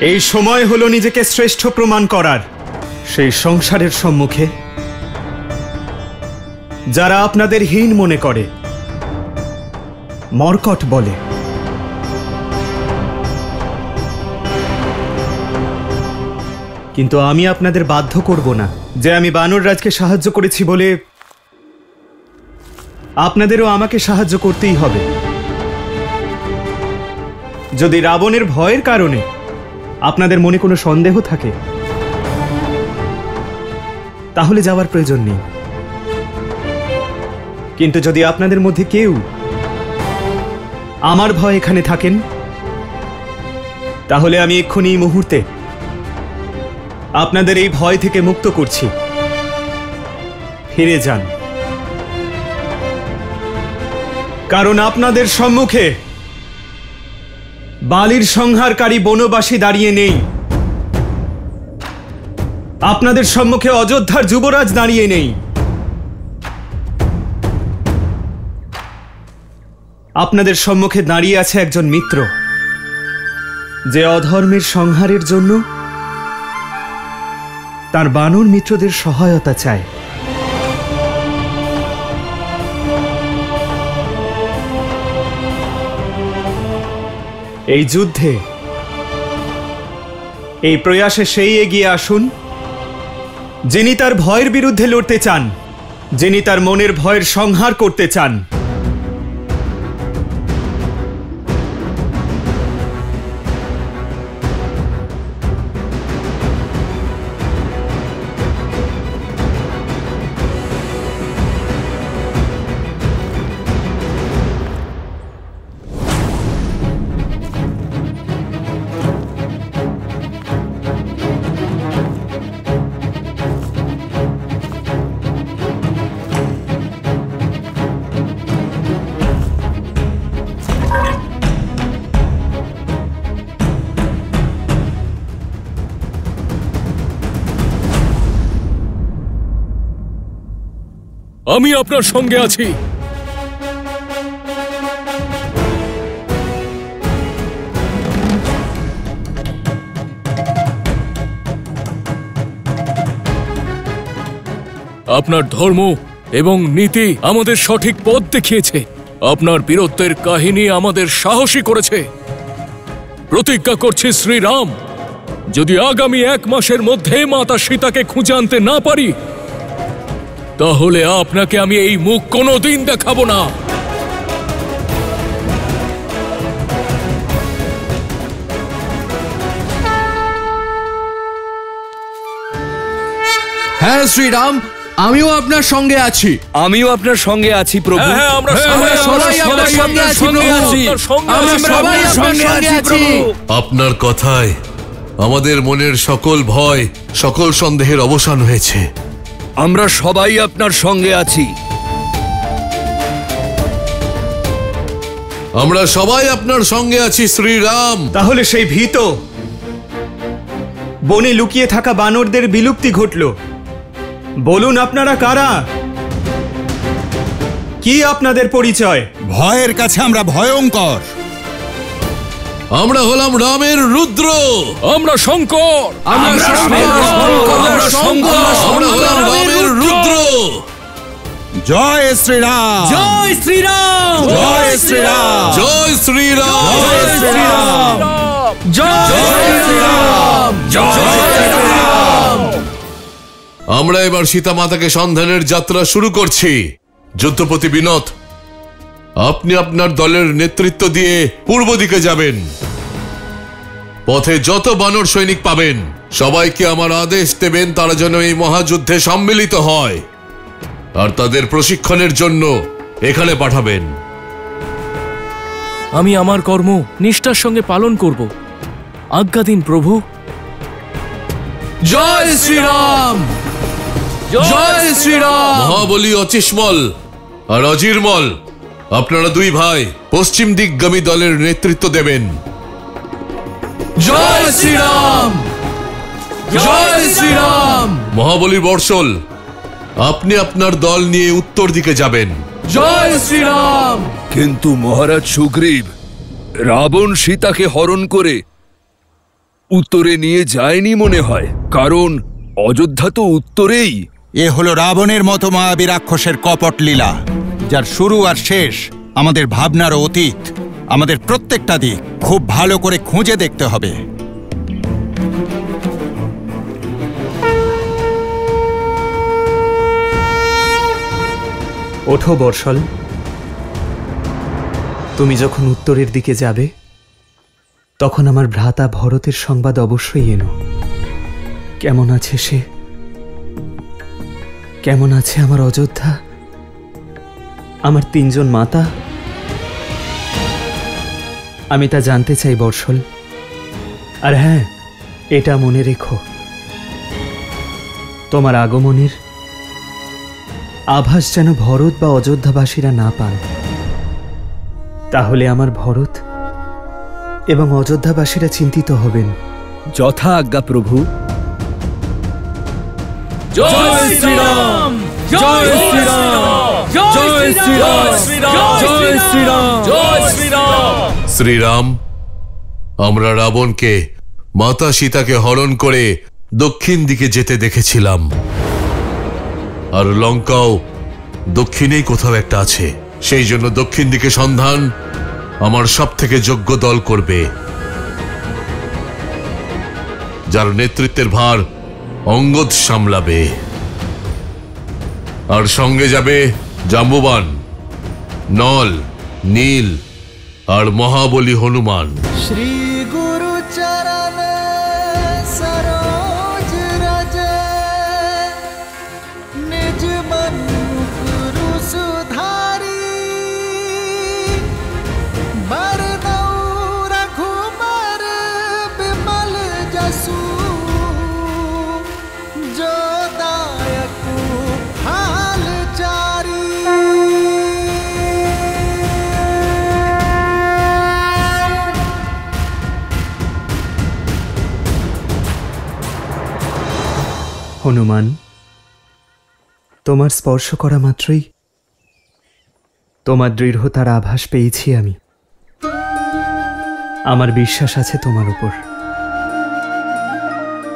এই সময় হলো নিজেকে শ্রেষ্ঠ প্রমাণ করার। সেই সংসারের সম্মুখে যারা আপনাদের হীন মনে করে, মর্কট বলে, কিন্তু আমি আপনাদের বাধ্য করব না যে আমি বানর রাজকে সাহায্য করেছি বলে আপনাদেরও আমাকে সাহায্য করতেই হবে। যদি রাবণের ভয়ের কারণে আপনাদের মনে কোনো সন্দেহ থাকে, তাহলে যাওয়ার প্রয়োজন নেই। কিন্তু যদি আপনাদের মধ্যে কেউ আমার ভয় এখানে থাকেন, তাহলে আমি এক্ষুনি এই মুহূর্তে আপনাদের এই ভয় থেকে মুক্ত করছি। ফিরে যান, কারণ আপনাদের সম্মুখে বালির সংহারকারী বনবাসী দাঁড়িয়ে নেই, আপনাদের সম্মুখে অযোধ্যার যুবরাজ দাঁড়িয়ে নেই, আপনাদের সম্মুখে দাঁড়িয়ে আছে একজন মিত্র, যে অধর্মের সংহারের জন্য তার বানর মিত্রদের সহায়তা চায়। এই যুদ্ধে, এই প্রয়াসে সেই এগিয়ে আসুন যিনি তার ভয়ের বিরুদ্ধে লড়তে চান, যিনি তার মনের ভয়ের সংহার করতে চান। আমি আপনার সঙ্গে আছি। আপনার ধর্ম এবং নীতি আমাদের সঠিক পথ দেখিয়েছে। আপনার বীরত্বের কাহিনী আমাদের সাহসী করেছে। প্রতিজ্ঞা করছি শ্রীরাম, যদি আগামী 1 মাসের মধ্যে মাতা সীতাকে খুঁজে আনতে না পারি, তাহলে আপনাকে আমি এই মুখ কোনোদিন দেখাবো না। হ্যাঁ শ্রীরাম, আমিও আপনার সঙ্গে আছি। আমিও আপনার সঙ্গে আছি প্রভু। হ্যাঁ, আমরা সবাই আপনার সঙ্গে আছি। আমরা সবাই আপনার সঙ্গে আছি। আপনার কথায় আমাদের মনের সকল ভয়, সকল সন্দেহের অবসান হয়েছে। আমরা সবাই আপনার সঙ্গে আছি। আমরা সবাই আপনার সঙ্গে আছি শ্রীরাম। তাহলে সেই ভীত বনে লুকিয়ে থাকা বানরদের বিলুপ্তি ঘটল। বলুন আপনারা কারা? কি আপনাদের পরিচয়? ভয়ের কাছে আমরা ভয়ঙ্কর। আমরা হলাম রামের রুদ্র। আমরা শঙ্কর। আমরা হলাম রামের রুদ্র। জয় শ্রীরাম, জয় শ্রীরাম, জয় শ্রীরাম, জয় শ্রীরাম, জয় শ্রীরাম, জয় শ্রীরাম, জয় শ্রীরাম। আমরা এবার সীতা মাতাকে সন্ধানের যাত্রা শুরু করছি। যুদ্ধপতি বিনোদ, আপনি আপনার দলের নেতৃত্ব দিয়ে পূর্ব দিকে যাবেন। পথে যত বানর সৈনিক পাবেন, সবাইকে আমার আদেশ দেবেন তারা যেন এই মহাযুদ্ধে সম্মিলিত হয়, আর তাদের প্রশিক্ষণের জন্য এখানে পাঠাবেন। আমি আমার কর্ম নিষ্ঠার সঙ্গে পালন করব। আজ্ঞা দিন প্রভু। জয় শ্রীরাম, জয় শ্রীরাম। মহাবলী অচিষ্মল আর অজিরমল, আপনারা 2 ভাই পশ্চিম দিকগামী দলের নেতৃত্ব দেবেন। জয় শ্রীরাম, জয় শ্রীরাম। মহাবলী বর্ষল, আপনি আপনার দল নিয়ে উত্তর দিকে যাবেন। জয় শ্রীরাম। কিন্তু মহারাজ সুগ্রীব, রাবণ সীতাকে হরণ করে উত্তরে নিয়ে যায়নি মনে হয়, কারণ অযোধ্যা তো উত্তরেই। এ হলো রাবণের মতো মায়াবী রাক্ষসের কপট লীলা, যার শুরু আর শেষ আমাদের ভাবনার অতীত। আমাদের প্রত্যেকটা দিক খুব ভালো করে খুঁজে দেখতে হবে। ওঠো বর্ষল, তুমি যখন উত্তরের দিকে যাবে তখন আমার ভ্রাতা ভরতের সংবাদ অবশ্যই এনো। কেমন আছে সে? কেমন আছে আমার অযোধ্যা, আমার 3 জন মাতা? আমি তা জানতে চাই বর্ষল। আর হ্যাঁ, এটা মনে রেখো, তোমার আগমনের আভাস যেন ভরত বা অযোধ্যাবাসীরা না পান। তাহলে আমার ভরত এবং অযোধ্যাবাসীরা চিন্তিত হবেন। যথা আজ্ঞা প্রভু। জয় শ্রীরাম, জয় শ্রীরাম, জয় শ্রীরাম, জয় শ্রীরাম, জয় শ্রীরাম। শ্রীরাম, আমরা রাবণকে মাতা সীতাকে হরণ করে দক্ষিণ দিকে যেতে দেখেছিলাম, আর লঙ্কাও দক্ষিণেই কোথাও একটা আছে। সেই জন্য দক্ষিণ দিকে সন্ধান আমার সব থেকে যোগ্য দল করবে, যার নেতৃত্বের ভার অঙ্গদ সামলাবে। আর সঙ্গে যাবে জাম্বুবান, নল, নীল আর মহাবলী হনুমান। শ্রী গুরু চরণ সরোজ রজ, নিজ মন গুরু সুধারি, বরনৌ রঘুबर বিমল जसु, जो दायक हाल चारी। হনুমান, তোমার স্পর্শ করা মাত্রই তোমার দৃঢ়তার আভাস পেয়েছি আমি। আমার বিশ্বাস আছে তোমার উপর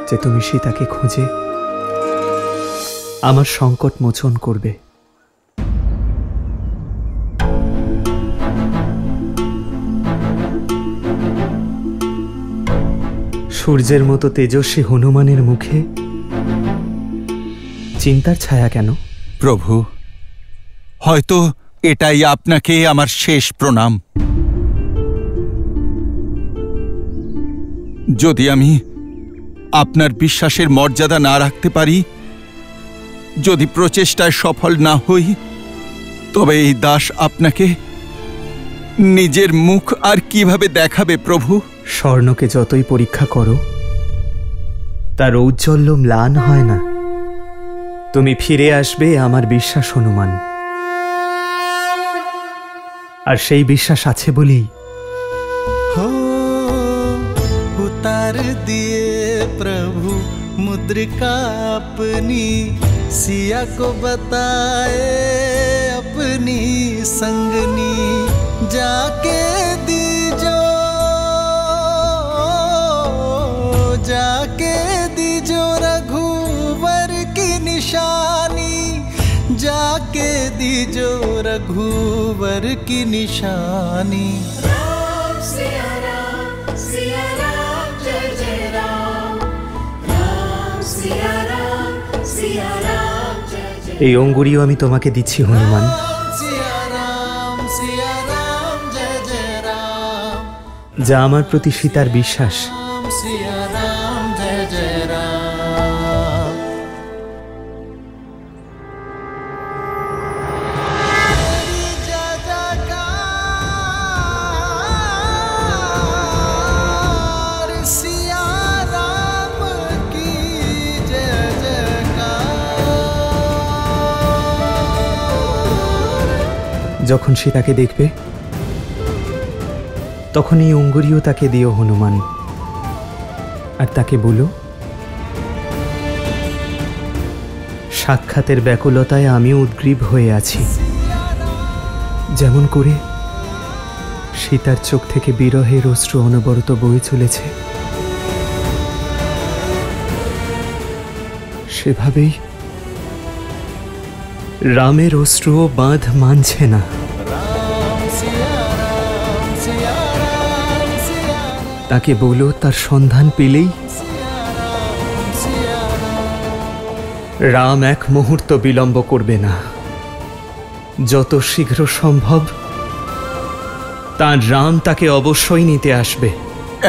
যে তুমি সীতাকে খুঁজে আমার সংকট মোচন করবে। সূর্যের মতো তেজস্বী হনুমানের মুখে চিন্তার ছায়া কেন? প্রভু, হয়তো এটাই আপনাকে আমার শেষ প্রণাম। যদি আমি আপনার বিশ্বাসের মর্যাদা না রাখতে পারি, যদি প্রচেষ্টায় সফল না হই, তবে এই দাস আপনাকে নিজের মুখ আর কিভাবে দেখাবে প্রভু? স্বর্ণকে যতই পরীক্ষা করো তার ঔজ্জ্বল্য ম্লান হয় না। তুমি ফিরে আসবে আমার বিশ্বাস হনুমান, আর সেই বিশ্বাস আছে বলেই हो उतार दिए प्रभु मुद्रिका अपनी, सिया को बताए अपनी संगनी, जाके दीजो, जाके दीजो रघुवर की निशानी, जाके दीजो रघुवर की निशानी। राम सिया राम जय जय राम, राम सिया राम जय जय। এই অঙ্গুরিও আমি তোমাকে দিচ্ছি হনুমান। सिया राम जय जय राम, যা আমার প্রতি সীতার বিশ্বাস। राम सिया राम जय जय राम। तेरी जय जयकार, सिया राम की जय जयकार। যখন সীতাকে দেখবে তখন এই অঙ্গুরিও তাকে দিও হনুমান, আর তাকে বলো সাক্ষাতের ব্যাকুলতায় আমিও উদ্গ্রীব হয়ে আছি, যেমন করে সীতার চোখ থেকে বিরহের অশ্রু অনবরত বয়ে চলেছে। সেভাবেই রামের অশ্রুও বাঁধ মানছে না। তাকে বলো তার সন্ধান পেলেই রাম এক মুহূর্ত বিলম্ব করবে না। যত শীঘ্র সম্ভব তার রাম তাকে অবশ্যই নিতে আসবে।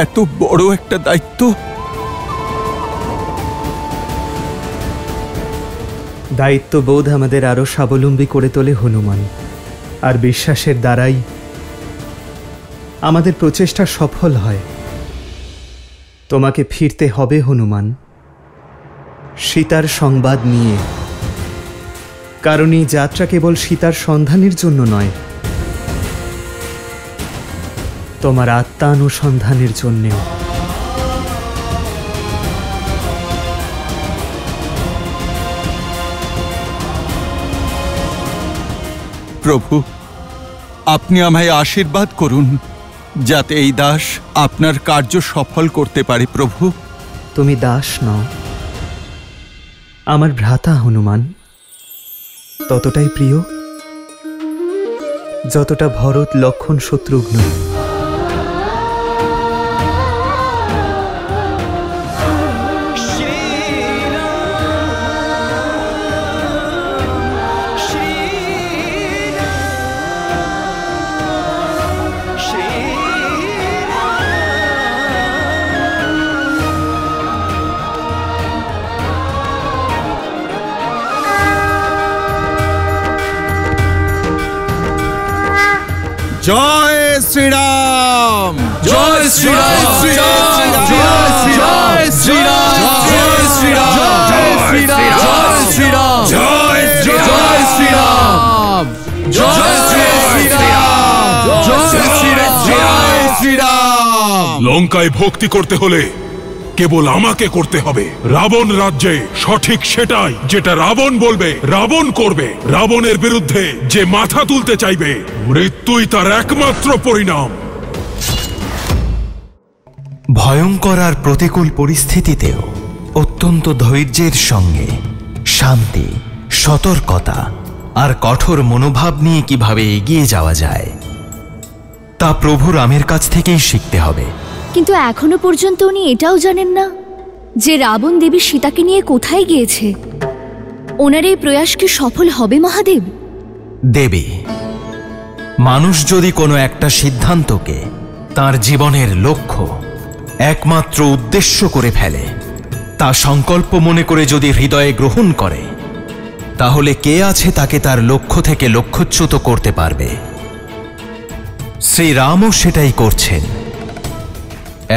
এত বড় একটা দায়িত্ব, দায়িত্ববোধ আমাদের আরো স্বাবলম্বী করে তোলে হনুমান, আর বিশ্বাসের দ্বারাই আমাদের প্রচেষ্টা সফল হয়। তোমাকে ফিরতে হবে হনুমান, সীতার সংবাদ নিয়ে, কারণ এই যাত্রা কেবল সীতার সন্ধানের জন্য নয়, তোমার আত্মানুসন্ধানের জন্যেও। প্রভু, আপনি আমায় আশীর্বাদ করুন যাতে এই দাস আপনার কার্য সফল করতে পারে। প্রভু, তুমি দাস নও, আমার ভ্রাতা হনুমান, ততটাই প্রিয় যতটা ভরত, লক্ষ্মণ, শত্রুঘ্ন। জয় শ্রীরাম, জয় শ্রীরাম, জয় শ্রীরাম, জয় শ্রীরাম, জয় শ্রীরাম, জয় শ্রীরাম, জয় শ্রীরাম, জয় শ্রীরাম, জয় শ্রীরাম, জয় শ্রীরাম, জয় শ্রীরাম। লঙ্কায় ভক্তি করতে হলে কেবল আমাকে করতে হবে। রাবণ রাজ্যে সঠিক সেটাই যেটা রাবণ বলবে, রাবণ করবে। রাবণের বিরুদ্ধে যে মাথা তুলতে চাইবে, মৃত্যুই তার একমাত্র পরিণাম। ভয়ঙ্কর আর প্রতিকূল পরিস্থিতিতেও অত্যন্ত ধৈর্যের সঙ্গে শান্তি, সতর্কতা আর কঠোর মনোভাব নিয়ে কিভাবে এগিয়ে যাওয়া যায় তা প্রভু রামের কাছ থেকেই শিখতে হবে। কিন্তু এখনো পর্যন্ত উনি এটাও জানেন না যে রাবণ দেবী সীতাকে নিয়ে কোথায় গিয়েছে। ওনার এই প্রয়াস কি সফল হবে মহাদেব? দেবী, মানুষ যদি কোনো একটা সিদ্ধান্তকে তার জীবনের লক্ষ্য, একমাত্র উদ্দেশ্য করে ফেলে, তা সংকল্প মনে করে যদি হৃদয়ে গ্রহণ করে, তাহলে কে আছে তাকে তার লক্ষ্য থেকে লক্ষ্যচ্যুত করতে পারবে? শ্রীরামও সেটাই করছেন।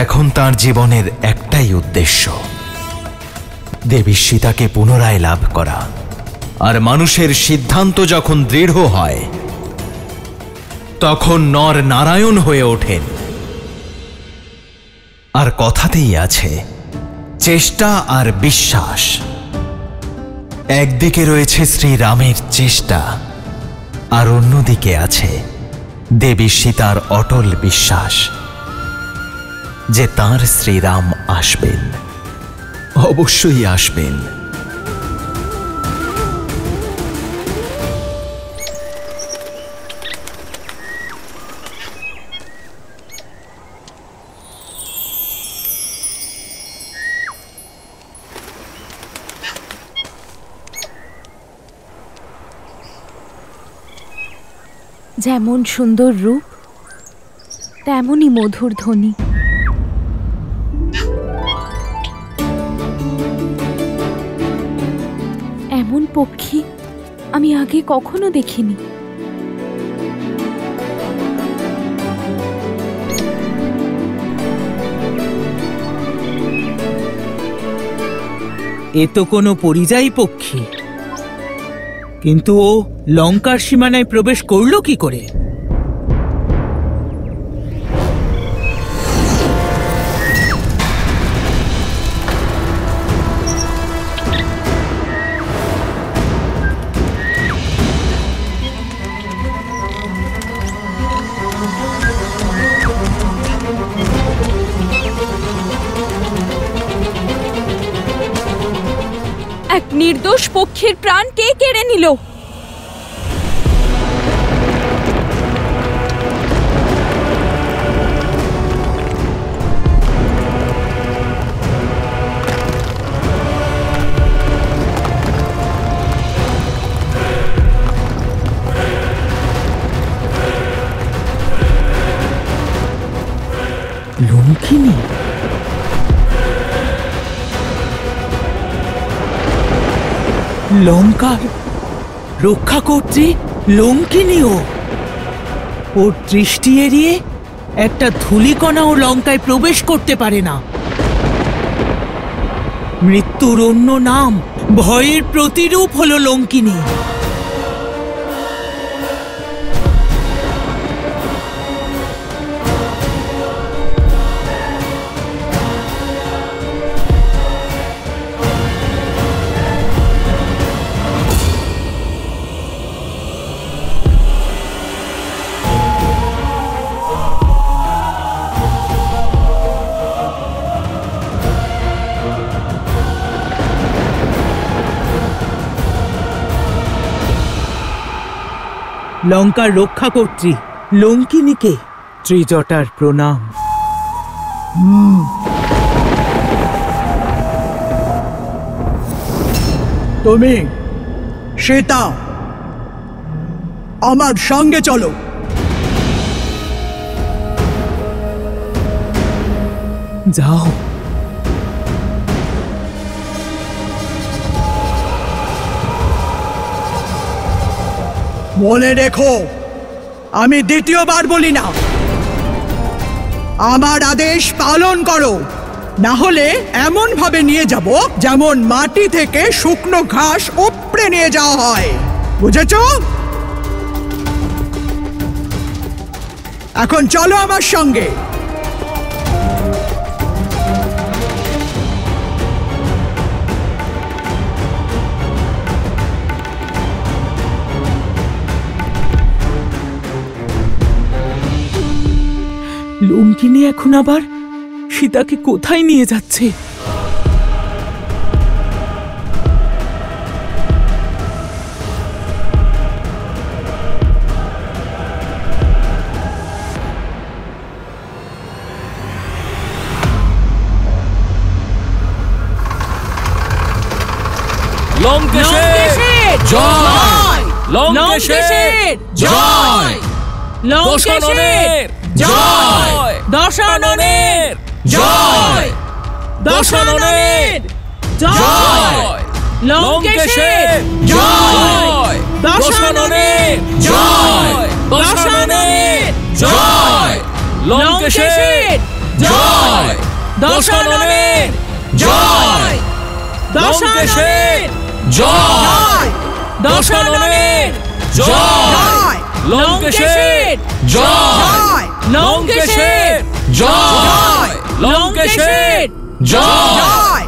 এখন তার জীবনের একটাই উদ্দেশ্য, দেবী সীতাকে পুনরায় লাভ করা। আর মানুষের সিদ্ধান্ত যখন দৃঢ় হয়, তখন নর নারায়ণ হয়ে ওঠেন। আর কথাতেই আছে চেষ্টা আর বিশ্বাস। একদিকে রয়েছে শ্রীরামের চেষ্টা, আর অন্যদিকে আছে দেবী সীতার অটল বিশ্বাস যে তাঁর শ্রীরাম আসবেন, অবশ্যই আসবেন। যেমন সুন্দর রূপ, তেমনই মধুর ধ্বনি। এমন পক্ষী আমি আগে কখনো দেখিনি। এ তো কোনো পরিযায়ী পক্ষী, কিন্তু ও লঙ্কার সীমানায় প্রবেশ করলো কি করে? নির্দোষ পক্ষীর প্রাণ কে কেড়ে নিল? লঙ্কিনী? লঙ্কার রক্ষাকর্ত্রী লঙ্কিনীও? ওর দৃষ্টি এড়িয়ে একটা ধূলিকণাও লঙ্কায় প্রবেশ করতে পারে না। মৃত্যুর অন্য নাম, ভয়ের প্রতিরূপ হলো লঙ্কিনী। লঙ্কার রক্ষাকর্ত্রী লঙ্কিনীকে ত্রিজটার প্রণাম। তুমি সীতা আমার সঙ্গে চলো। যাও। মনে রেখো, আমি দ্বিতীয়বার বলি না। আমার আদেশ পালন করো, না হলে এমন ভাবে নিয়ে যাব যেমন মাটি থেকে শুকনো ঘাস উপড়ে নিয়ে যাওয়া হয়। বুঝেছো? এখন চলো আমার সঙ্গে। লঙ্কিনী এখন আবার সীতাকে কোথায় নিয়ে যাচ্ছে? লঙ্কেশের জয়! লঙ্কেশের জয়! লঙ্কেশের জয়! দশাননের জয়! দশাননের জয়! লঙ্কেশের জয়! দশাননের জয়! দশাননের জয়! লঙ্কেশের জয়! দশাননের জয়! দশাননের জয়! দশাননের জয়! লঙ্কেশের জয়! লঙ্কেশের জয়! লঙ্কেশের জয়!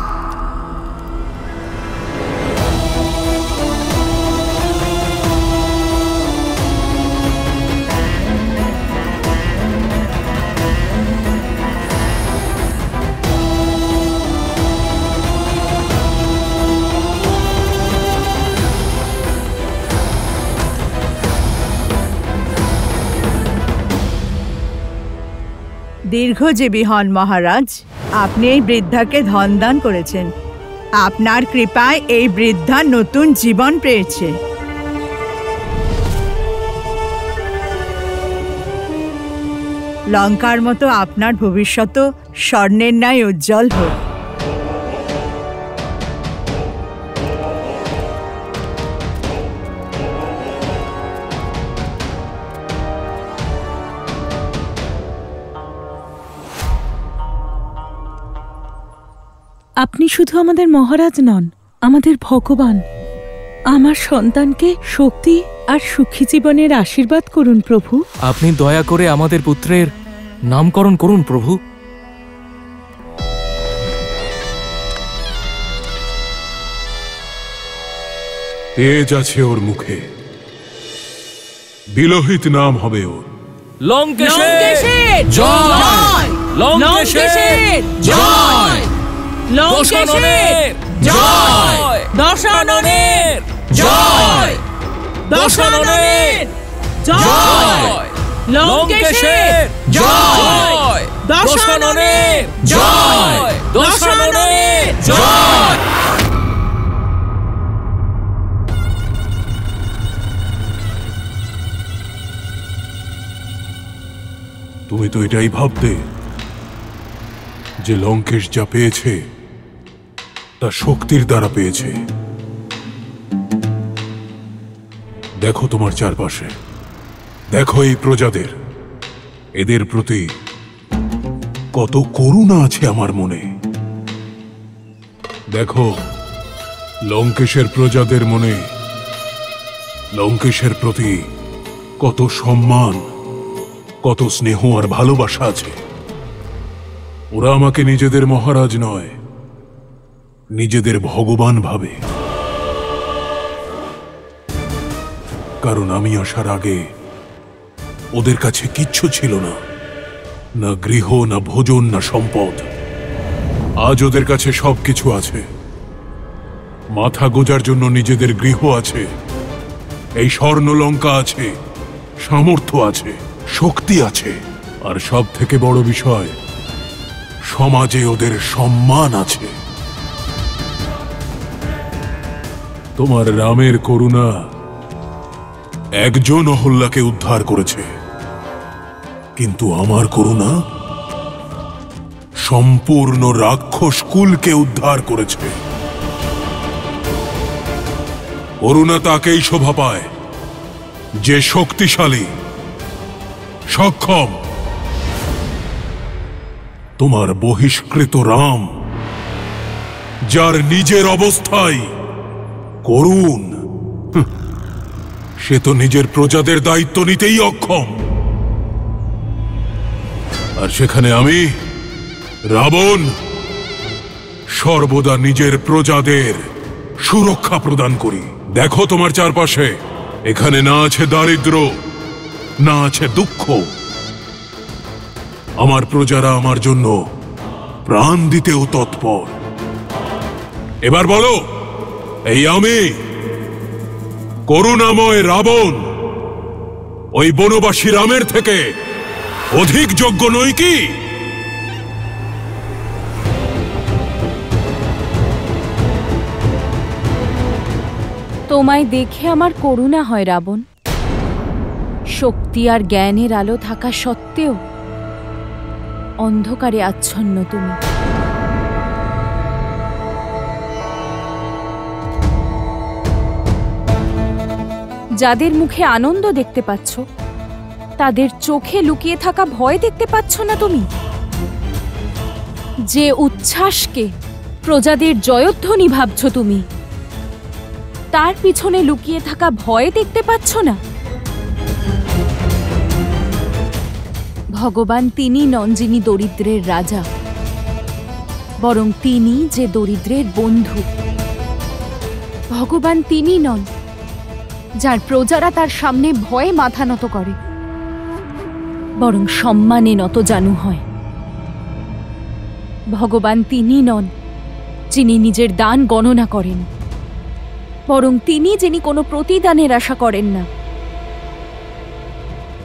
দীর্ঘজীবী হন মহারাজ। আপনি এই বৃদ্ধাকে ধন দান করেছেন। আপনার কৃপায় এই বৃদ্ধা নতুন জীবন পেয়েছে। লঙ্কার মতো আপনার ভবিষ্যৎ স্বর্ণের ন্যায় উজ্জ্বল হোক। আপনি শুধু আমাদের মহারাজ নন, আমাদের ভগবান। আমার সন্তানকে শক্তি আর সুখী জীবনের আশীর্বাদ করুন প্রভু। আপনি দয়া করে আমাদের পুত্রের নামকরণ করুন প্রভু। তেজ আছে ওর মুখে, বিলোহিত নাম হবে ওর। লঙ্কেশের জয়! লঙ্কেশের জয়! লঙ্কেশের জয়, দশাননের জয়, দশাননের জয়, লঙ্কেশের জয়, দশাননের জয়, দশাননের জয়। তুমি তো এটাই ভাবতে যে লঙ্কেশ যা পেয়েছে তা শক্তির দ্বারা পেয়েছে। দেখো তোমার চারপাশে, দেখো এই প্রজাদের, এদের প্রতি কত করুণা আছে আমার মনে। দেখো লঙ্কেশের প্রজাদের মনে লঙ্কেশের প্রতি কত সম্মান, কত স্নেহ আর ভালোবাসা আছে। ওরা আমাকে নিজেদের মহারাজ নয়, নিজেদের ভগবান ভাবে। কারণ আমি আসার আগে ওদের কাছে কিচ্ছু ছিল না, না গৃহ, না ভোজন, না সম্পদ। আজ ওদের কাছে সবকিছু আছে। মাথা গোজার জন্য নিজেদের গৃহ আছে, এই স্বর্ণলঙ্কা আছে, সামর্থ্য আছে, শক্তি আছে, আর সব থেকে বড় বিষয়, সমাজে ওদের সম্মান আছে। তোমার রামের করুণা একজন অহল্যাকে উদ্ধার করেছে, কিন্তু আমার করুণা সম্পূর্ণ রাক্ষস কুলকে উদ্ধার করেছে। করুণা তাকেই শোভা পায় যে শক্তিশালী, সক্ষম। তোমার বহিষ্কৃত রাম, যার নিজের অবস্থায় করুণ, সে তো নিজের প্রজাদের দায়িত্ব নিতেই অক্ষম। আর সেখানে আমি রাবণ সর্বদা নিজের প্রজাদের সুরক্ষা প্রদান করি। দেখো তোমার চারপাশে, এখানে না আছে দারিদ্র, না আছে দুঃখ। আমার প্রজারা আমার জন্য প্রাণ দিতেও তৎপর। এবার বলো, এই আমি করুণাময় রাবণ ওই বনবাসী রামের থেকে অধিক যোগ্য নই কি? তোমায় দেখে আমার করুণা হয় রাবণ। শক্তি আর জ্ঞানের আলো থাকা সত্ত্বেও অন্ধকারে আচ্ছন্ন তুমি। যাদের মুখে আনন্দ দেখতে পাচ্ছ, তাদের চোখে লুকিয়ে থাকা ভয় দেখতে পাচ্ছ না তুমি? যে উচ্ছ্বাসকে প্রজাদের জয়ধ্বনি ভাবছ তুমি, তার পিছনে লুকিয়ে থাকা ভয় দেখতে পাচ্ছ না? ভগবান তিনি নন যিনি দরিদ্রের রাজা, বরং তিনি যে দরিদ্রের বন্ধু। ভগবান তিনি নন যার প্রজারা তার সামনে ভয়ে মাথা নত করে, বরং সম্মানে নত জানু হয়। ভগবান তিনি নন যিনি নিজের দান গণনা করেন, বরং তিনি যিনি কোনো প্রতিদানের আশা করেন না,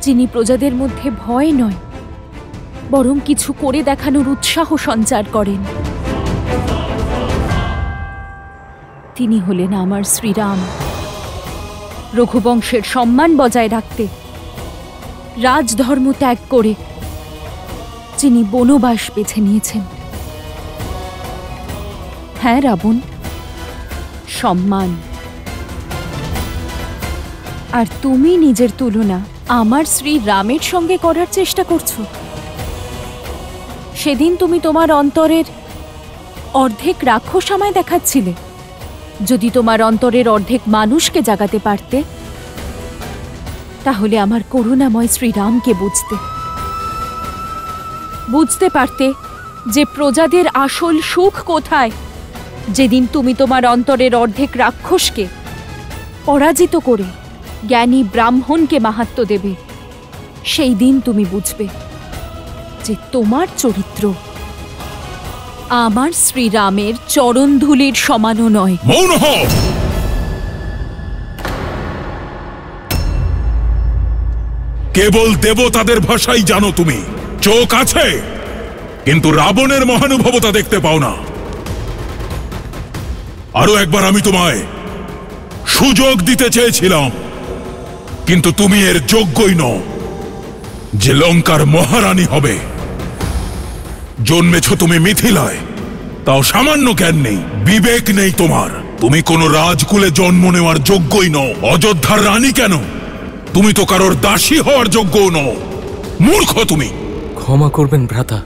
যিনি প্রজাদের মধ্যে ভয় নয় বরং কিছু করে দেখানোর উৎসাহ সঞ্চার করেন। তিনি হলেন আমার শ্রীরাম। রঘুবংশের সম্মান বজায় রাখতে রাজধর্ম ত্যাগ করে যিনি বনবাস বেছে নিয়েছেন। হ্যাঁ রাবণ, সম্মান। আর তুমি নিজের তুলনা আমার শ্রী রামের সঙ্গে করার চেষ্টা করছো। সেদিন তুমি তোমার অন্তরের অর্ধেক রাক্ষস আমায় দেখাচ্ছিলে। যদি তোমার অন্তরের অর্ধেক মানুষকে জাগাতে পারতে, তাহলে আমার করুণাময় শ্রীরামকে বুঝতে পারতে যে প্রজাদের আসল সুখ কোথায়। যেদিন তুমি তোমার অন্তরের অর্ধেক রাক্ষসকে পরাজিত করে জ্ঞানী ব্রাহ্মণকে মাহাত্ম্য দেবে, সেই দিন তুমি বুঝবে যে তোমার চরিত্র আমার শ্রীরামের চরণধুলির সমানও নয়। মৌন হও। কেবল দেবতাদের ভাষাই জানো তুমি। চোখ আছে, কিন্তু রাবণের মহানুভবতা দেখতে পাও না। আরো একবার আমি তোমায় সুযোগ দিতে চেয়েছিলাম, কিন্তু তুমি এর যোগ্যই নও যে লঙ্কার মহারানী হবে। জন্মেছ তুমি মিথিলায়, তাও সামান্য জ্ঞান নেই, বিবেক নেই তোমার। তুমি কোনো রাজকুলে জন্ম নেওয়ার যোগ্যই নও। অযোধ্যার রানী কেন, তুমি তো কারোর দাসী হওয়ার যোগ্যও নও। মূর্খ তুমি। ক্ষমা করবেন ভ্রাতা,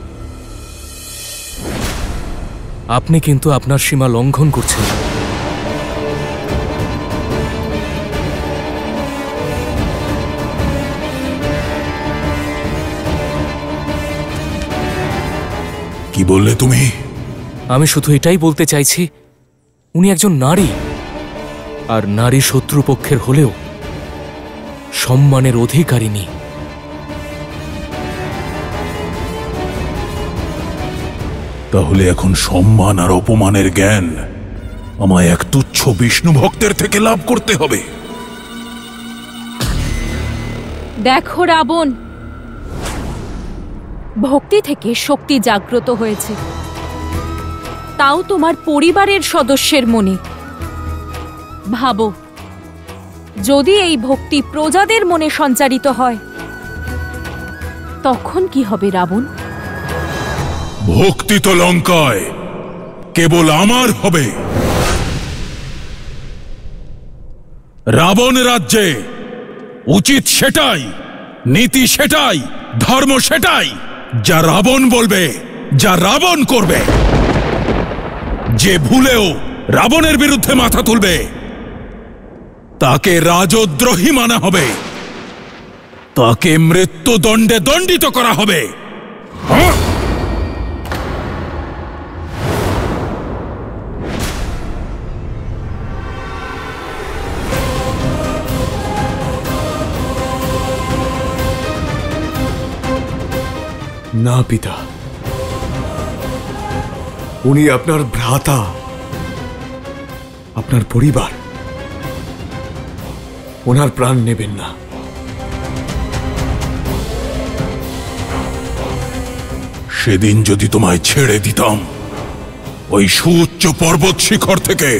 আপনি কিন্তু আপনার সীমা লঙ্ঘন করছেন। কি বললে তুমি? আমি শুধু এটাই বলতে চাইছি, উনি একজন নারী, আর নারী শত্রুপক্ষের হলেও সম্মানের অধিকারিণী। তাহলে এখন সম্মান আর অপমানের জ্ঞান আমায় এক তুচ্ছ বিষ্ণু ভক্তের থেকে লাভ করতে হবে। দেখো রাবণ, ভক্তি থেকে শক্তি জাগ্রত হয়েছে, তাও তোমার পরিবারের সদস্যের মনে। ভাবো, যদি এই ভক্তি প্রজাদের মনে সঞ্চারিত হয়, তখন কি হবে রাবণ? ভক্তি তো লঙ্কায় কেবল আমার হবে। রাবণ রাজ্যে উচিত সেটাই, নীতি সেটাই, ধর্ম সেটাই যা রাবণ বলবে, যা রাবণ করবে। যে ভুলেও রাবণের বিরুদ্ধে মাথা তুলবে, তাকে রাজদ্রোহী মানা হবে, তাকে মৃত্যুদণ্ডে দণ্ডিত করা হবে। না পিতা, উনি আপনার ভ্রাতা, আপনার পরিবার, ওনার প্রাণ নেবেন না। সেদিন যদি তোমায় ছেড়ে দিতাম ওই সুউচ্চ পর্বত শিখর থেকে,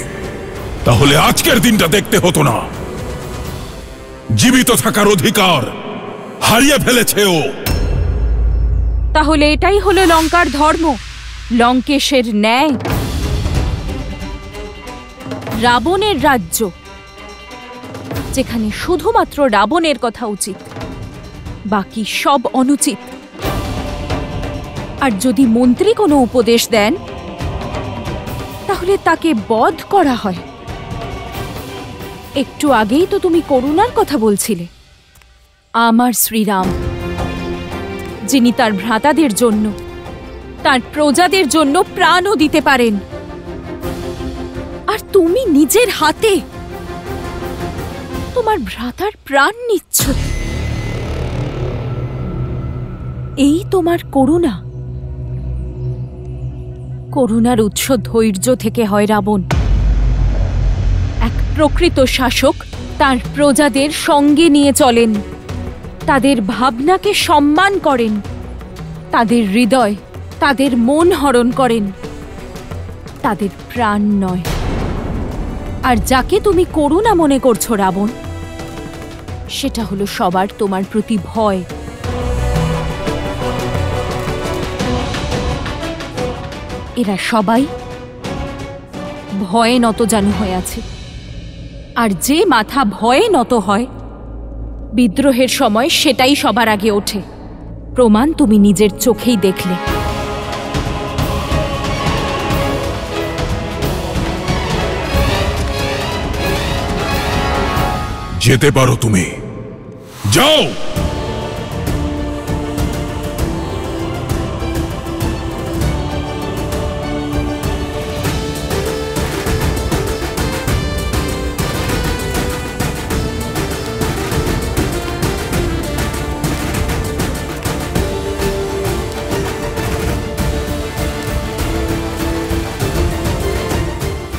তাহলে আজকের দিনটা দেখতে হতো না। জীবিত থাকার অধিকার হারিয়ে ফেলেছে ও। তাহলে এটাই হলো লঙ্কার ধর্ম, লঙ্কেশের ন্যায়। রাবণের রাজ্য, যেখানে শুধুমাত্র রাবণের কথা উচিত, বাকি সব অনুচিত। আর যদি মন্ত্রী কোনো উপদেশ দেন, তাহলে তাকে বধ করা হয়। একটু আগেই তো তুমি করুণার কথা বলছিলে। আমার শ্রীরাম, যিনি তার ভ্রাতাদের জন্য, তার প্রজাদের জন্য প্রাণও দিতে পারেন, আর তুমি নিজের হাতে তোমার ভ্রাতার প্রাণ নিচ্ছ। এই তোমার করুণা? করুণার উৎস ধৈর্য থেকে হয় রাবণ। এক প্রকৃত শাসক তার প্রজাদের সঙ্গে নিয়ে চলেন, তাদের ভাবনাকে সম্মান করেন, তাদের হৃদয়, তাদের মন হরণ করেন, তাদের প্রাণ নয়। আর যাকে তুমি করুণা মনে করছো রাবণ, সেটা হলো সবার তোমার প্রতি ভয়। এরা সবাই ভয়ে নতজানু হয়ে আছে, আর যে মাথা ভয়ে নত হয়, বিদ্রোহের সময় সেটাই সবার আগে ওঠে। প্রমাণ তুমি নিজের চোখেই দেখলে। যেতে পারো তুমি, যাও।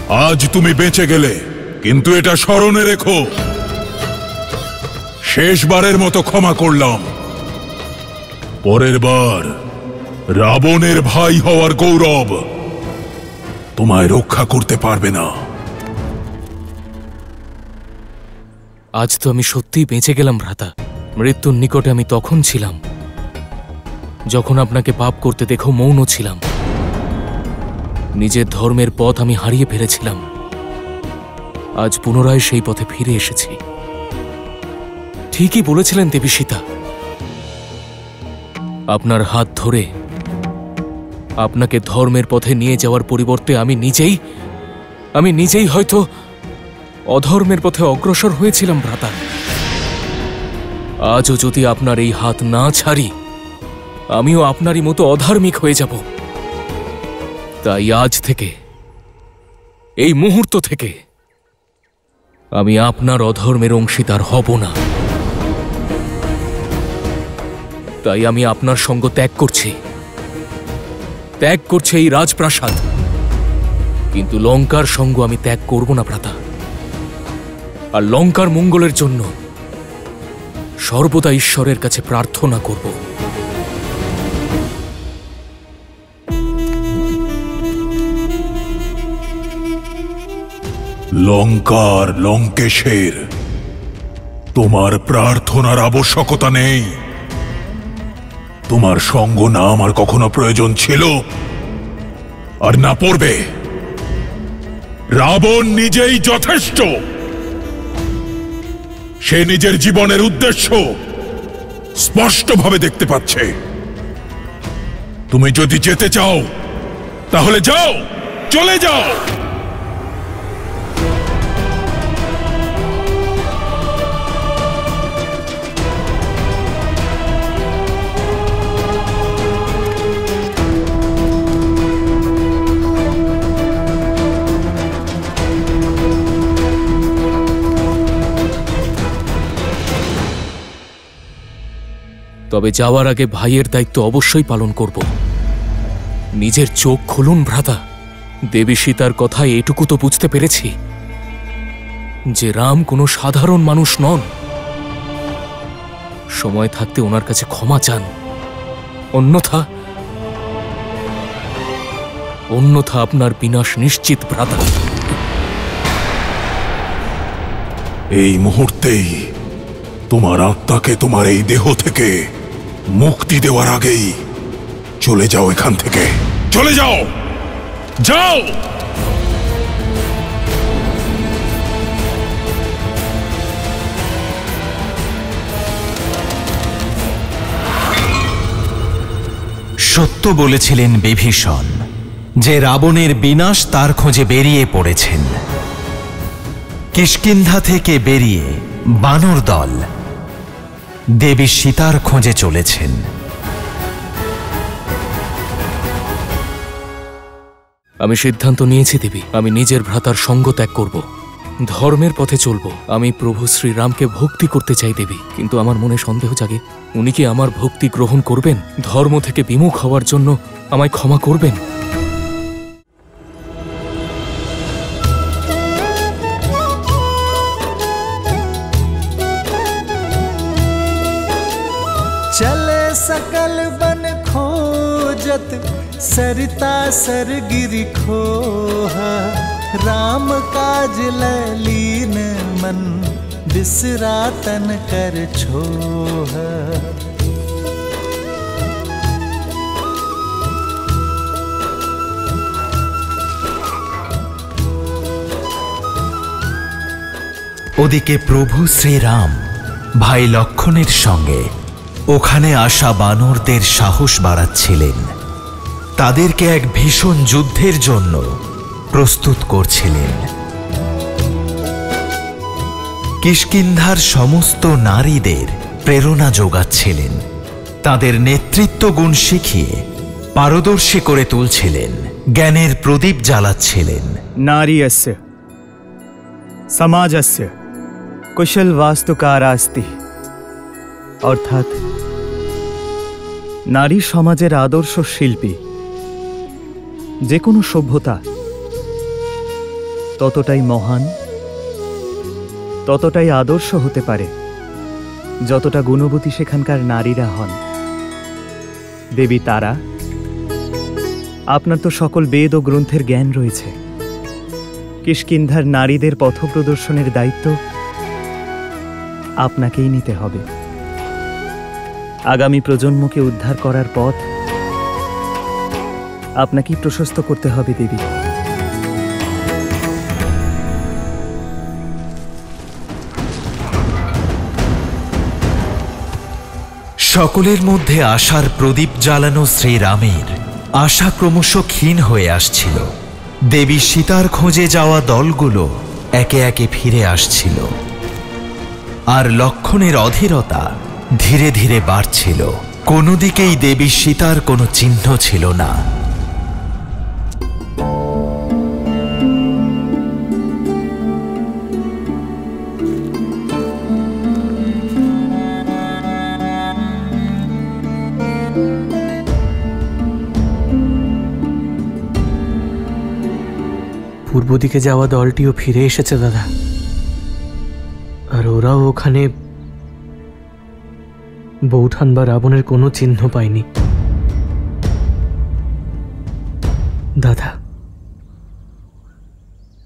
আজ তুমি বেঁচে গেলে, কিন্তু এটা স্মরণে রেখো, শেষবারের মতো ক্ষমা করলাম। পরের বার রাবণের ভাই হওয়ার গৌরব তোমায় রক্ষা করতে পারবে না। আজ তো আমি সত্যিই বেঁচে গেলাম ভ্রাতা। মৃত্যুর নিকটে আমি তখন ছিলাম যখন আপনাকে পাপ করতে দেখো মৌন ছিলাম। নিজের ধর্মের পথ আমি হারিয়ে ফেলেছিলাম। আজ পুনরায় সেই পথে ফিরে এসেছি। ঠিকই বলেছিলেন দেবী সীতা। আপনার হাত ধরে আপনাকে ধর্মের পথে নিয়ে যাওয়ার পরিবর্তে আমি নিজেই হয়তো অধর্মের পথে অগ্রসর হয়েছিলাম ভ্রাতা। আজও যদি আপনার এই হাত না ছাড়ি, আমিও আপনারই মতো অধার্মিক হয়ে যাব। তাই আজ থেকে, এই মুহূর্ত থেকে আমি আপনার অধর্মের অংশীদার হব না। তাই আমি আপনার সঙ্গ ত্যাগ করছি এই রাজপ্রাসাদ, কিন্তু লঙ্কার সঙ্গ আমি ত্যাগ করব না ভ্রাতা। আর লঙ্কার মঙ্গলের জন্য সর্বদা ঈশ্বরের কাছে প্রার্থনা করব। লঙ্কার লঙ্কেশের, তোমার প্রার্থনার আবশ্যকতা নেই। তোমার সঙ্গ না আমার কখনো প্রয়োজন ছিল, আর না পড়বে। রাবণ নিজেই যথেষ্ট। সে নিজের জীবনের উদ্দেশ্য স্পষ্টভাবে দেখতে পাচ্ছে। তুমি যদি যেতে চাও তাহলে যাও, চলে যাও। তবে যাওয়ার আগে ভাইয়ের দায়িত্ব অবশ্যই পালন করব। নিজের চোখ খুলুন ভ্রাতা। দেবী সীতার কথায় এটুকু তো বুঝতে পেরেছি যে রাম কোনো সাধারণ মানুষ নন। সময় থাকতে ওনার কাছে ক্ষমা চান, অন্যথা আপনার বিনাশ নিশ্চিত ভ্রাতা। এই মুহূর্তেই তোমার আত্মাকে তোমার এই দেহ থেকে মুক্তি দেওয়ার আগেই চলে যাও এখান থেকে। চলে যাও, যাও। সত্য বলেছিলেন বিভীষণ যে রাবণের বিনাশ তার খোঁজে বেরিয়ে পড়েছেন। কিষ্কিন্ধা থেকে বেরিয়ে বানর দল দেবী সীতার খোঁজে চলেছেন। আমি সিদ্ধান্ত নিয়েছি দেবী, আমি নিজের ভ্রাতার সঙ্গ ত্যাগ করব, ধর্মের পথে চলব। আমি প্রভু শ্রীরামকে ভক্তি করতে চাই দেবী, কিন্তু আমার মনে সন্দেহ জাগে উনি কি আমার ভক্তি গ্রহণ করবেন? ধর্ম থেকে বিমুখ হওয়ার জন্য আমায় ক্ষমা করবেন? चले सकल बन खोजत सरिता सरगिरि खोहा, राम काज ललीन मन बिसरा तन कर छोहा। ওদিকে প্রভু শ্রীরাম ভাই লক্ষণের সঙ্গে ওখানে আসা বানরদের সাহস বাড়াচ্ছিলেন। তাদেরকে এক ভীষণ যুদ্ধের জন্য প্রস্তুত করছিলেন। কিষ্কিন্ধার সমস্ত নারীদের প্রেরণা যোগাচ্ছিলেন। তাদের নেতৃত্ব গুণ শিখিয়ে পারদর্শী করে তুলছিলেন, জ্ঞানের প্রদীপ জ্বালাচ্ছিলেন। নারীয়স্য সমাজস্য কুশল বাস্তুকারাস্তি, অর্থাৎ নারী সমাজের আদর্শ শিল্পী। যে কোনো সভ্যতা ততটাই মহান, ততটাই আদর্শ হতে পারে যতটা গুণবতী সেখানকার নারীরা হন। দেবী তারা, আপনার তো সকল বেদ ও গ্রন্থের জ্ঞান রয়েছে। কিষ্কিন্ধার নারীদের পথপ্রদর্শনের দায়িত্ব আপনাকেই নিতে হবে। আগামী প্রজন্মকে উদ্ধার করার পথ আপনাকেই প্রশস্ত করতে হবে দেবী। সকলের মধ্যে আশার প্রদীপ জ্বালানো শ্রীরামের আশা ক্রমশ ক্ষীণ হয়ে আসছিল। দেবী সীতার খোঁজে যাওয়া দলগুলো একে একে ফিরে আসছিল, আর লক্ষণের অধীরতা ধীরে ধীরে বাড়ছিল। কোনো দিকেই দেবী সীতার কোনো চিহ্ন ছিল না। পূর্ব দিকে যাওয়া দলটিও ফিরে এসেছে দাদা, আর ওরাও ওখানে বৌঠান বা রাবণের কোনো চিহ্ন পায়নি। দাদা,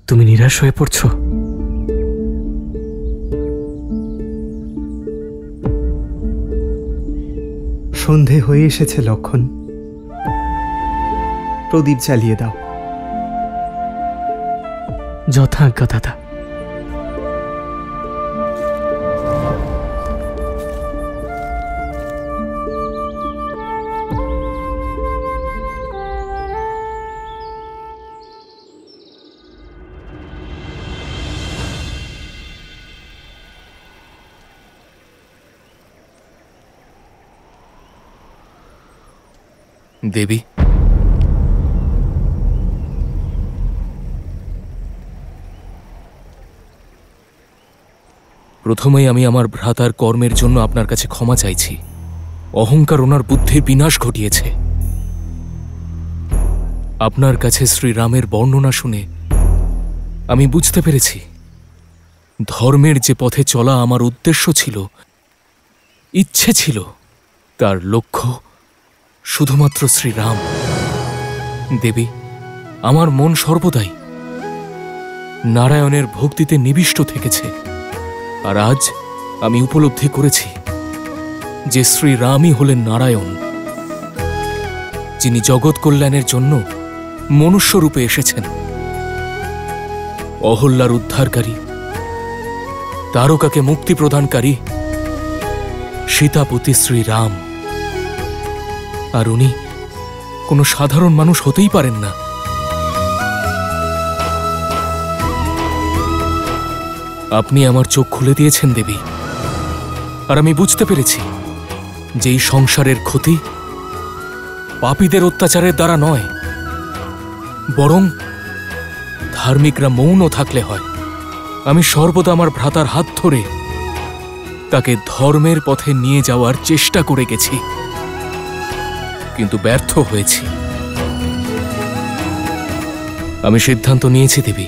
তুমি নিরাশ হয়ে পড়ছো? সন্ধে হয়ে এসেছে লক্ষণ, প্রদীপ জ্বালিয়ে দাও। যথাজ্ঞা দাদা। দেবী, প্রথমেই আমি আমার ভ্রাতার কর্মের জন্য আপনার কাছে ক্ষমা চাইছি। অহংকার ওনার বুদ্ধির বিনাশ ঘটিয়েছে। আপনার কাছে শ্রীরামের বর্ণনা শুনে আমি বুঝতে পেরেছি ধর্মের যে পথে চলা আমার উদ্দেশ্য ছিল, ইচ্ছে ছিল, তার লক্ষ্য শুধুমাত্র শ্রীরাম। দেবী, আমার মন সর্বদাই নারায়ণের ভক্তিতে নিবিষ্ট থেকেছে, আর আজ আমি উপলব্ধি করেছি যে শ্রীরামই হলেন নারায়ণ, যিনি জগৎ কল্যাণের জন্য মনুষ্যরূপে এসেছেন। অহল্যার উদ্ধারকারী, তারকাকে মুক্তি প্রদানকারী সীতাপতি শ্রীরাম। আর উনি কোনো সাধারণ মানুষ হতেই পারেন না। আপনি আমার চোখ খুলে দিয়েছেন দেবী, আর আমি বুঝতে পেরেছি যে এই সংসারের ক্ষতি পাপীদের অত্যাচারের দ্বারা নয়, বরং ধার্মিকরা মৌন থাকলে হয়। আমি সর্বদা আমার ভ্রাতার হাত ধরে তাকে ধর্মের পথে নিয়ে যাওয়ার চেষ্টা করে গেছি, কিন্তু ব্যর্থ হয়েছি। আমি সিদ্ধান্ত নিয়েছি দেবী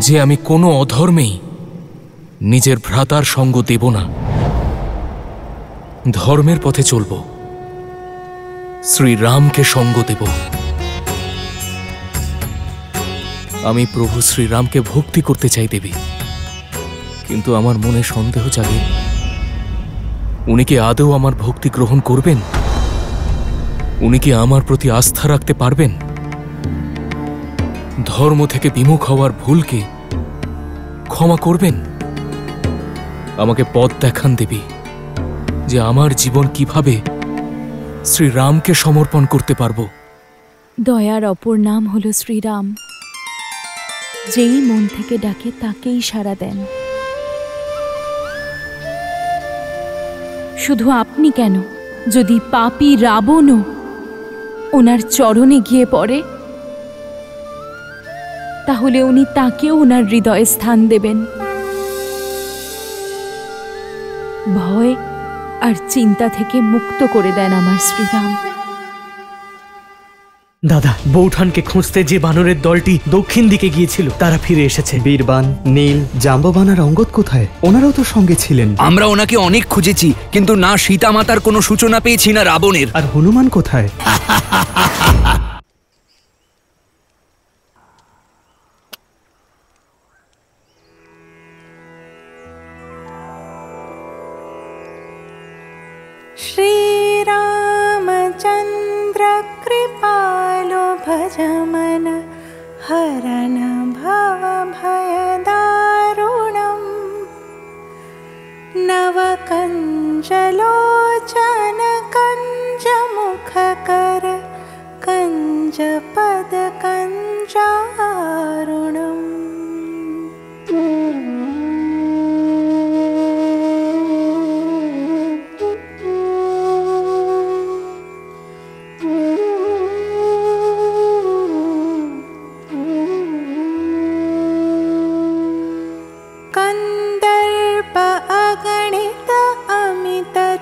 যে আমি কোনো অধর্মেই নিজের ভ্রাতার সঙ্গ দেব না। ধর্মের পথে চলব, শ্রীরামকে সঙ্গ দেব। আমি প্রভু শ্রীরামকে ভক্তি করতে চাই দেবী, কিন্তু আমার মনে সন্দেহ জাগে উনি কি আদৌ আমার ভক্তি গ্রহণ করবেন? উনি কি আমার প্রতি আস্থা রাখতে পারবেন? ধর্ম থেকে বিমুখ হওয়ার ভুলকে ক্ষমা করবেন? আমাকে পথ দেখান দেবী, যে আমার জীবন কিভাবে শ্রীরামকে সমর্পণ করতে পারব। দয়ার অপর নাম হল শ্রীরাম। যেই মন থেকে ডাকে তাকেই সাড়া দেন। শুধু আপনি কেন, যদি পাপী রাবণও ওনার চরণে গিয়ে পড়ে, তাহলে উনি তাকেও ওনার হৃদয়ে স্থান দেবেন। ভয় আর চিন্তা থেকে মুক্ত করে দেন আমার শ্রীরাম। দাদা, বৌঠানকে খুঁজতে যে বানরের দলটি দক্ষিণ দিকে গিয়েছিল তারা ফিরে এসেছে। বীরবান, নীল, জাম্ববান আর অঙ্গদ কোথায়? ওনারাও তো সঙ্গে ছিলেন। আমরা ওনাকে অনেক খুঁজেছি, কিন্তু না সীতা মাতার কোনো সূচনা পেয়েছি না রাবণের। আর হনুমান কোথায়? श्रीरामचन्द्र कृपालो भजमन हरण भवभयदारुणम् नवकञ्जलोचन कञ्जमुखकर कञ्जपद कञ्जारुणम्।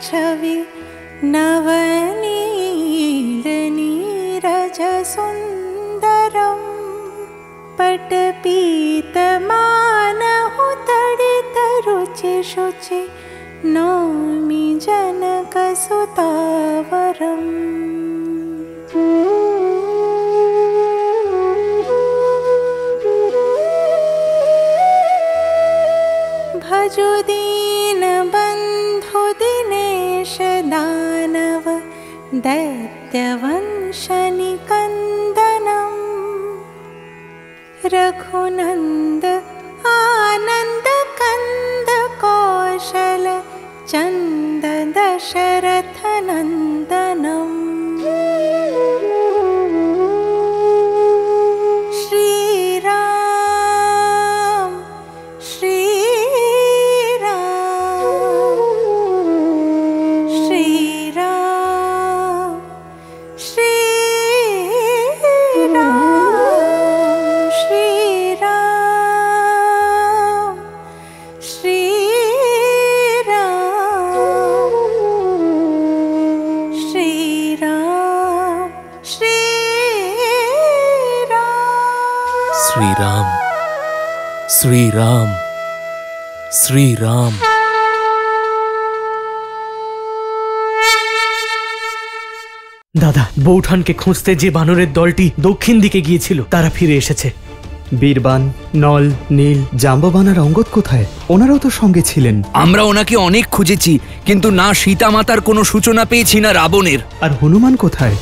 छवि नवनील नीरज सुंदरम पटपीतमानहु तडित रुचि शुचि नौमि जनक सुतावरम्। भजु दीन बंधु दिनेश दानव दैत्यवंश निकंदनम रघुनंद आनंद कंद कौशल चंद दशरथ नंदनम। श्रीराम श्रीराम श्रीराम। দাদা, বৌঠানকে খুঁজতে যে বানরের দলটি দক্ষিণ দিকে গিয়েছিল তারা ফিরে এসেছে। বীরবান, নল, নীল, জাম্ববান আর অঙ্গদ কোথায়? ওনারাও তো সঙ্গে ছিলেন। আমরা ওনাকে অনেক খুঁজেছি, কিন্তু না সীতা মাতার কোনো সূচনা পেয়েছি না রাবণের। আর হনুমান কোথায়?